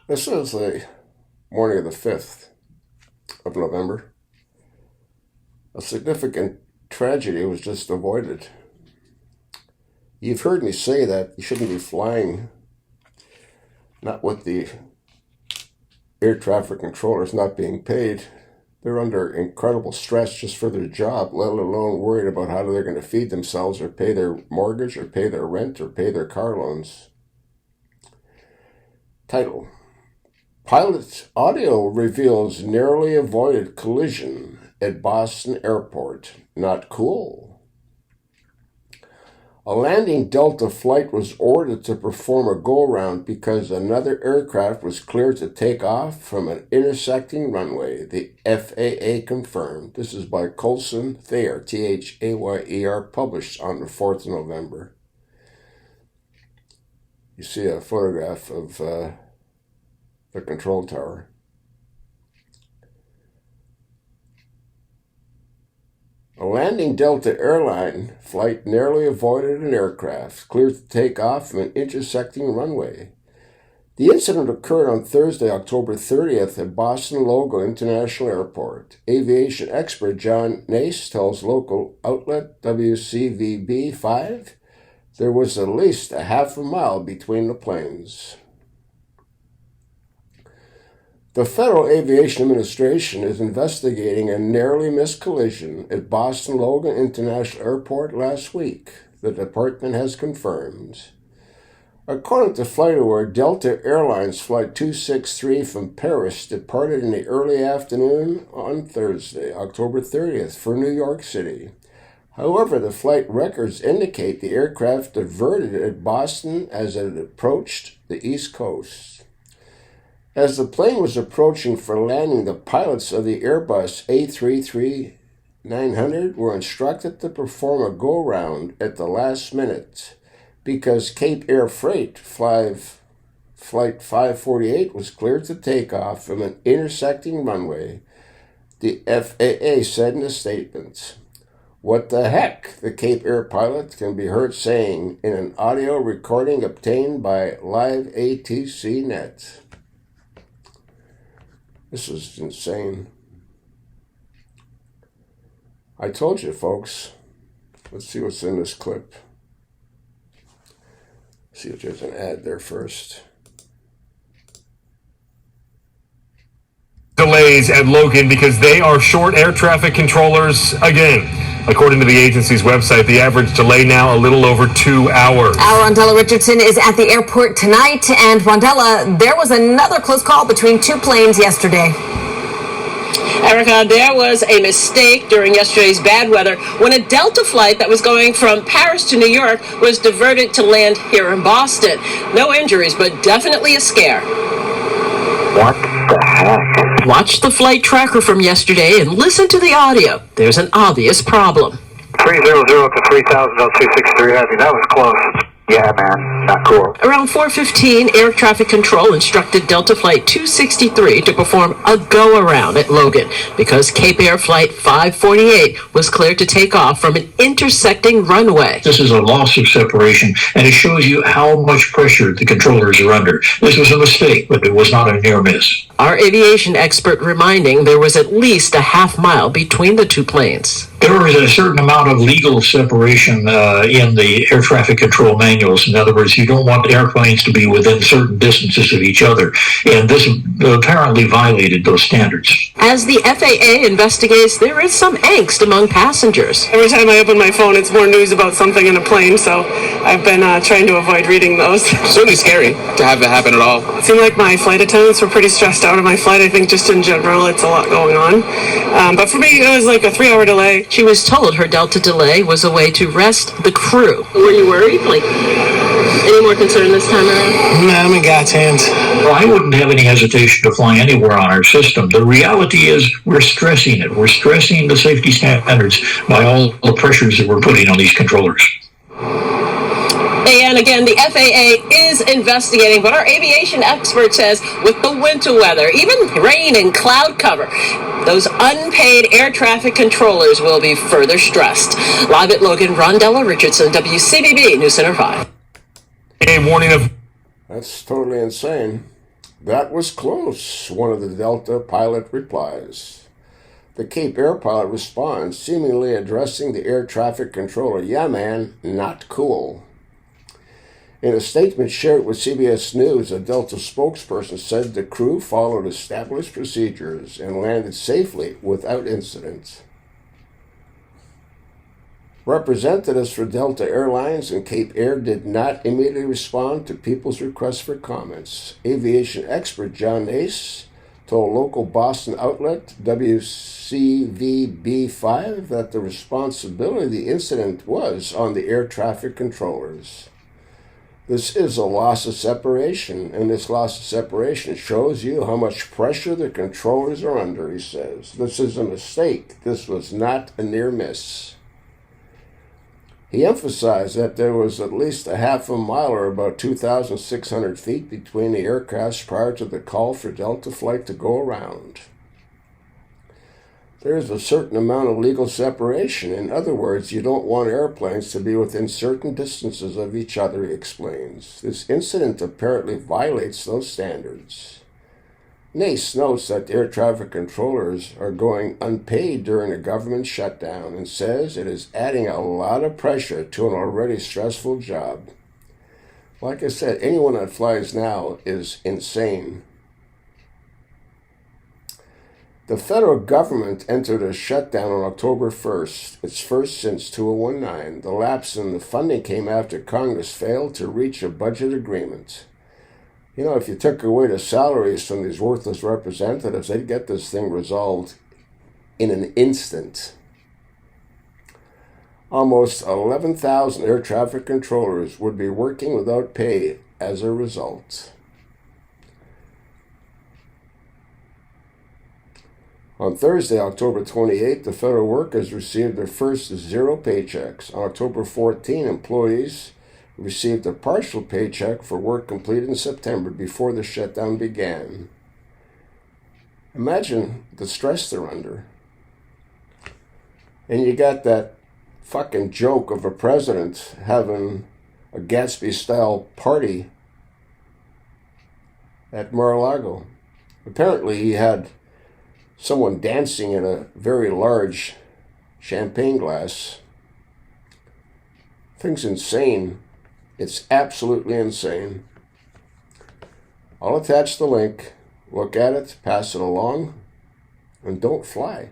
This is the morning of the 5th of November. A significant tragedy was just avoided. You've heard me say that you shouldn't be flying, not with the air traffic controllers not being paid. They're under incredible stress just for their job, let alone worried about how they're going to feed themselves or pay their mortgage or pay their rent or pay their car loans. Title: Pilot audio reveals narrowly avoided collision at Boston Airport. Not cool. A landing Delta flight was ordered to perform a go-around because another aircraft was cleared to take off from an intersecting runway, the FAA confirmed. This is by Colson Thayer, Thayer, published on the 4th of November. You see a photograph of the control tower. A landing Delta airline flight narrowly avoided an aircraft cleared to take off from an intersecting runway. The incident occurred on Thursday, October 30th at Boston Logan International Airport. Aviation expert John Nace tells local outlet WCVB-5 there was at least a half a mile between the planes. The Federal Aviation Administration is investigating a narrowly missed collision at Boston Logan International Airport last week, the department has confirmed. According to FlightAware, Delta Airlines Flight 263 from Paris departed in the early afternoon on Thursday, October 30th, for New York City. However, the flight records indicate the aircraft diverted at Boston as it approached the East Coast. As the plane was approaching for landing, the pilots of the Airbus A330-900 were instructed to perform a go-round at the last minute because Cape Air Freight Flight 548 was cleared to take off from an intersecting runway, the FAA said in a statement. What the heck, the Cape Air pilot can be heard saying in an audio recording obtained by Live ATC Net. This is insane. I told you, folks. Let's see what's in this clip. See if there's an ad there first. Delays at Logan because they are short air traffic controllers again. According to the agency's website, the average delay now a little over 2 hours. Our Rondella Richardson is at the airport tonight. And Rondella, there was another close call between two planes yesterday. Erica, there was a mistake during yesterday's bad weather when a Delta flight that was going from Paris to New York was diverted to land here in Boston. No injuries, but definitely a scare. What the heck? Watch the flight tracker from yesterday and listen to the audio. There's an obvious problem. 300 to 3000 263 Heavy. That was close. Yeah, man. Not cool. Around 4:15, Air Traffic Control instructed Delta Flight 263 to perform a go-around at Logan because Cape Air Flight 548 was cleared to take off from an intersecting runway. This is a loss of separation, and it shows you how much pressure the controllers are under. This was a mistake, but it was not a near miss. Our aviation expert reminding there was at least a half mile between the two planes. There is a certain amount of legal separation in the air traffic control manuals. In other words, you don't want airplanes to be within certain distances of each other, and this apparently violated those standards. As the FAA investigates, there is some angst among passengers. Every time I open my phone, it's more news about something in a plane, so I've been trying to avoid reading those. It's certainly scary to have that happen at all. It seemed like my flight attendants were pretty stressed out of my flight. I think just in general, it's a lot going on. But for me, it was like a 3-hour delay. She was told her Delta delay was a way to rest the crew. Were you worried? Any more concern this time around? I'm in God's hands. Well, I wouldn't have any hesitation to fly anywhere on our system. The reality is we're stressing it. We're stressing the safety standards by all the pressures that we're putting on these controllers. And again, the FAA is investigating, but our aviation expert says with the winter weather, even rain and cloud cover, those unpaid air traffic controllers will be further stressed. Live at Logan, Rondella Richardson, WCBB News Center 5. A warning of... That's totally insane. "That was close," one of the Delta pilot replies. The Cape Air pilot responds, seemingly addressing the air traffic controller, "Yeah, man, not cool." In a statement shared with CBS News, a Delta spokesperson said the crew followed established procedures and landed safely without incident. Representatives for Delta Airlines and Cape Air did not immediately respond to people's requests for comments. Aviation expert John Nace told local Boston outlet WCVB5 that the responsibility of the incident was on the air traffic controllers. "This is a loss of separation, and this loss of separation shows you how much pressure the controllers are under," he says. "This is a mistake. This was not a near miss." He emphasized that there was at least a half a mile or about 2,600 feet between the aircrafts prior to the call for Delta flight to go around. There is a certain amount of legal separation. In other words, you don't want airplanes to be within certain distances of each other, he explains. This incident apparently violates those standards. Nace notes that air traffic controllers are going unpaid during a government shutdown and says it is adding a lot of pressure to an already stressful job. Like I said, anyone that flies now is insane. The federal government entered a shutdown on October 1st, its first since 2019. The lapse in the funding came after Congress failed to reach a budget agreement. You know, if you took away the salaries from these worthless representatives, they'd get this thing resolved in an instant. Almost 11,000 air traffic controllers would be working without pay as a result. On Thursday, October 28th, the federal workers received their first zero paychecks. On October 14th, employees received a partial paycheck for work completed in September before the shutdown began. Imagine the stress they're under. And you got that fucking joke of a president having a Gatsby-style party at Mar-a-Lago. Apparently he had someone dancing in a very large champagne glass. Thing's insane. It's absolutely insane. I'll attach the link. Look at it, pass it along, and don't fly.